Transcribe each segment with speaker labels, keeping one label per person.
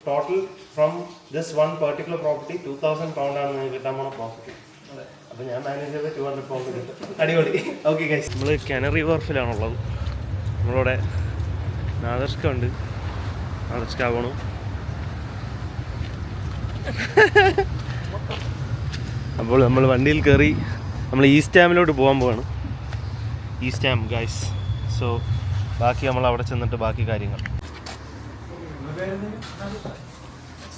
Speaker 1: Total from this one particular property 2000 പൗണ്ടാണ് നിങ്ങൾക്ക് കിട്ടാൻ പോണ പ്രോഫിറ്റ്. അപ്പോൾ ഞാൻ മാനേജ് ചെയ്ത് 200 പൗണ്ട് കിട്ടും. അടിപൊളി. ഓക്കെ ഗൈസ്, നമ്മൾ കാനറി വാർഫിലാണുള്ളത്. നമ്മളിവിടെ നാദർഷ്ക ഉണ്ട്. നാദർഷ്ക പോണു. അപ്പോൾ നമ്മൾ വണ്ടിയിൽ കയറി നമ്മൾ ഈസ്റ്റ് ഡാമിലോട്ട് പോകാൻ പോവാണ്. East dam guys. സോ ബാക്കി നമ്മൾ അവിടെ ചെന്നിട്ട് ബാക്കി കാര്യങ്ങൾ.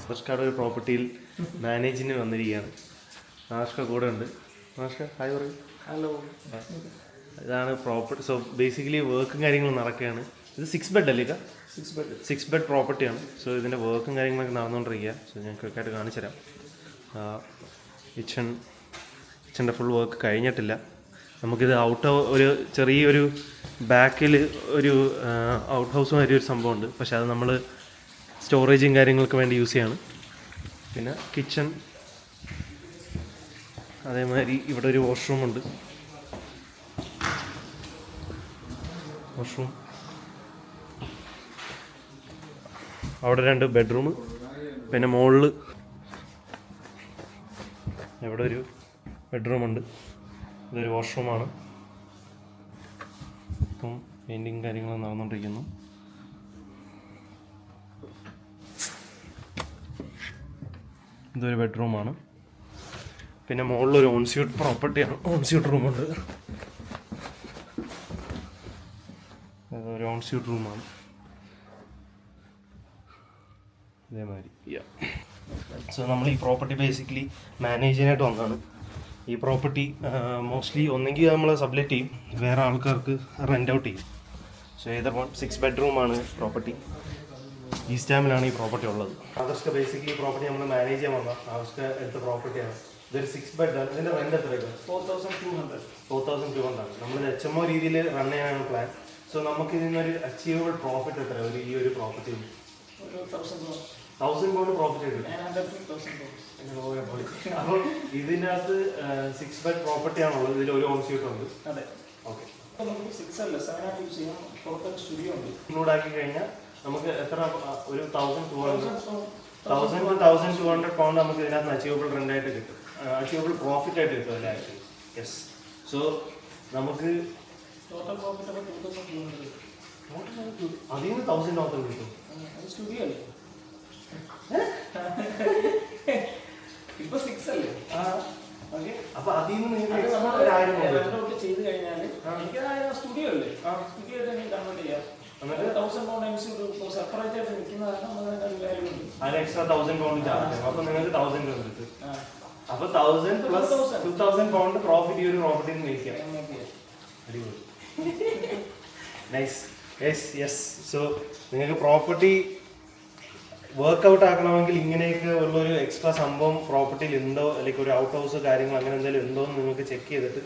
Speaker 1: നാദർഷ്കയുടെ ഒരു പ്രോപ്പർട്ടിയിൽ മാനേജിന് വന്നിരിക്കുകയാണ്. നാദർഷ്ക കൂടെ ഉണ്ട്. നാദർഷ്ക ഹായ് പറയും.
Speaker 2: ഹലോ.
Speaker 1: ഇതാണ് പ്രോപ്പർട്ടി. സോ ബേസിക്കലി വർക്കും കാര്യങ്ങളും നടക്കുകയാണ്. ഇത് 6 ബെഡ് അല്ലേ? 6 ബെഡ് പ്രോപ്പർട്ടിയാണ്. സോ ഇതിൻ്റെ വർക്കും കാര്യങ്ങളൊക്കെ നടന്നുകൊണ്ടിരിക്കുക. സോ ഞാൻ ക്വിക്കായിട്ട് കാണിച്ചു തരാം. കിച്ചൻ്റെ ഫുൾ വർക്ക് കഴിഞ്ഞിട്ടില്ല. നമുക്കിത് ഒരു ചെറിയൊരു ബാക്കിൽ ഒരു ഔട്ട് ഹൗസ് മാതിരി ഒരു സംഭവമുണ്ട്. പക്ഷെ അത് നമ്മൾ സ്റ്റോറേജും കാര്യങ്ങൾക്ക് വേണ്ടി യൂസ് ചെയ്യാണ്. പിന്നെ കിച്ചൺ, അതേമാതിരി ഇവിടെ ഒരു വാഷ്റൂമുണ്ട്. വാഷ്റൂം, അവിടെ 2 ബെഡ്റൂം, പിന്നെ മുകളിൽ ഇവിടെ ഒരു ബെഡ്റൂമുണ്ട്. ഇതൊരു വാഷ്റൂമാണ്. ഇപ്പം പെയിൻറ്റിങ് കാര്യങ്ങൾ നടന്നുകൊണ്ടിരിക്കുന്നു. ഇതൊരു ബെഡ്റൂമാണ്. പിന്നെ മുകളിലൊരു ഓൺസ്യൂട്ട് പ്രോപ്പർട്ടിയാണ്. ഓൺസ്യൂട്ട് റൂമുണ്ട്. അതൊരു ഓൺസ്യൂട്ട് റൂമാണ്. ഇതേമാതിരി. സോ നമ്മൾ ഈ പ്രോപ്പർട്ടി ബേസിക്കലി മാനേജ് ചെയ്യാനായിട്ട് വന്നതാണ്. ഈ പ്രോപ്പർട്ടി മോസ്റ്റ്ലി ഒന്നെങ്കിൽ നമ്മൾ സബ്ലെറ്റ് ചെയ്യും, വേറെ ആൾക്കാർക്ക് റെൻ്റ് ഔട്ട് ചെയ്യും. സോ ഏതർ 6 ബെഡ്റൂമാണ് പ്രോപ്പർട്ടി. ഈസ്റ്റ് ഡാമിലാണ് ഈ പ്രോപ്പർട്ടി ഉള്ളത്. നാദർഷ്ക ബേസിക്കലി ഈ പ്രോപ്പർട്ടി നമ്മൾ മാനേജ് ചെയ്യാൻ വന്ന നാദർഷ്ക എടുത്ത പ്രോപ്പർട്ടിയാണ്. ഇതൊരു 6 ബെഡാണ്. ഇതിൻ്റെ റെൻ്റ് എത്രയാണ്? 4,200 ആണ്. നമ്മൾ HMO രീതിയിൽ റൺ ചെയ്യാനാണ് പ്ലാൻ. സോ നമുക്ക് ഇതിനൊരു അച്ചീവബിൾ പ്രോഫിറ്റ് എത്ര ഈ ഒരു പ്രോപ്പർട്ടി? 1,000 പൗണ്ട് പ്രോഫിറ്റ് കിട്ടും. അപ്പോൾ ഇതിനകത്ത് 6 ബെഡ് പ്രോപ്പർട്ടി ആണുള്ളത്. ഇതിൽ ഒരു ഓൺസ്യൂട്ട് ഉണ്ട്. ഓക്കെ, ഇൻക്ലൂഡ് ആക്കി കഴിഞ്ഞാൽ നമുക്ക് എത്ര? ഒരു 1,200 പൗണ്ട് നമുക്ക് ഇതിനകത്ത് അച്ചീവബിൾ റെൻ്റ് ആയിട്ട് കിട്ടും. അച്ചീവബിൾ പ്രോഫിറ്റ് ആയിട്ട് കിട്ടും അല്ലേ? യെസ്. സോ നമുക്ക് അതിൽ നിന്ന് 1,000 മാത്രം കിട്ടും.
Speaker 2: ഇപ്പൊ 6 അല്ലേ?
Speaker 1: അപ്പൊ അതിൽ നിന്ന്
Speaker 2: ചെയ്ത് കഴിഞ്ഞാൽ സ്റ്റുഡിയോ അല്ലേ? സ്റ്റുഡിയോ കൺവേർട്ട് ചെയ്യാം. 1,000 പൗണ്ട് സെപ്പറേറ്റ് ആയിട്ട് നിൽക്കുന്നതാണ്.
Speaker 1: അതിന് എക്സ്ട്രാ 1,000 പൗണ്ട് ചാർജ്. അപ്പൊ നിങ്ങൾക്ക് 1,000 രൂപ കിട്ടും. അപ്പൊ 1,000 പ്ലസ് 2,000 പൗണ്ട് പ്രോഫിറ്റ് ഈ ഒരു പ്രോപ്പർട്ടിയിൽ നിന്ന് മേടിക്കാം. അടിപൊളി. നൈസ്. യെസ്. സോ നിങ്ങൾക്ക് പ്രോപ്പർട്ടി വർക്കൗട്ട് ആക്കണമെങ്കിൽ ഇങ്ങനെയൊക്കെ ഉള്ളൊരു എക്സ്ട്രാ സംഭവം പ്രോപ്പർട്ടിയിൽ ഉണ്ടോ, അല്ലെങ്കിൽ ഒരു ഔട്ട് ഹൗസ് കാര്യങ്ങൾ അങ്ങനെ എന്തെങ്കിലും ഉണ്ടോ എന്ന് നിങ്ങൾക്ക് ചെക്ക് ചെയ്തിട്ട്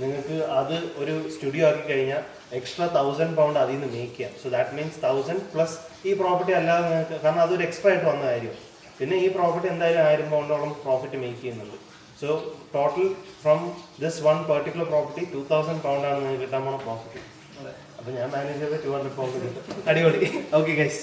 Speaker 1: നിങ്ങൾക്ക് അത് ഒരു സ്റ്റുഡിയോ ആക്കി കഴിഞ്ഞാൽ എക്സ്ട്രാ 1,000 പൗണ്ട് അതിൽ നിന്ന് മേക്ക് ചെയ്യാം. സോ ദാറ്റ് മീൻസ് 1,000 പ്ലസ് ഈ പ്രോപ്പർട്ടി അല്ലാതെ നിങ്ങൾക്ക്, കാരണം അതൊരു എക്സ്ട്രാ ആയിട്ട് വന്ന കാര്യം. പിന്നെ ഈ പ്രോപ്പർട്ടി എന്തായാലും 1,000 പൗണ്ടോളം പ്രോഫിറ്റ് മേക്ക് ചെയ്യുന്നുണ്ട്. So total from this one particular property 2,000 പൗണ്ടാണ് നിങ്ങൾക്ക് കിട്ടാൻ പോണ പ്രോഫിറ്റ്. അപ്പോൾ ഞാൻ മാനേജ് ചെയ്ത് 200 പൗണ്ട് കിട്ടും. അടിപൊളി. Okay guys.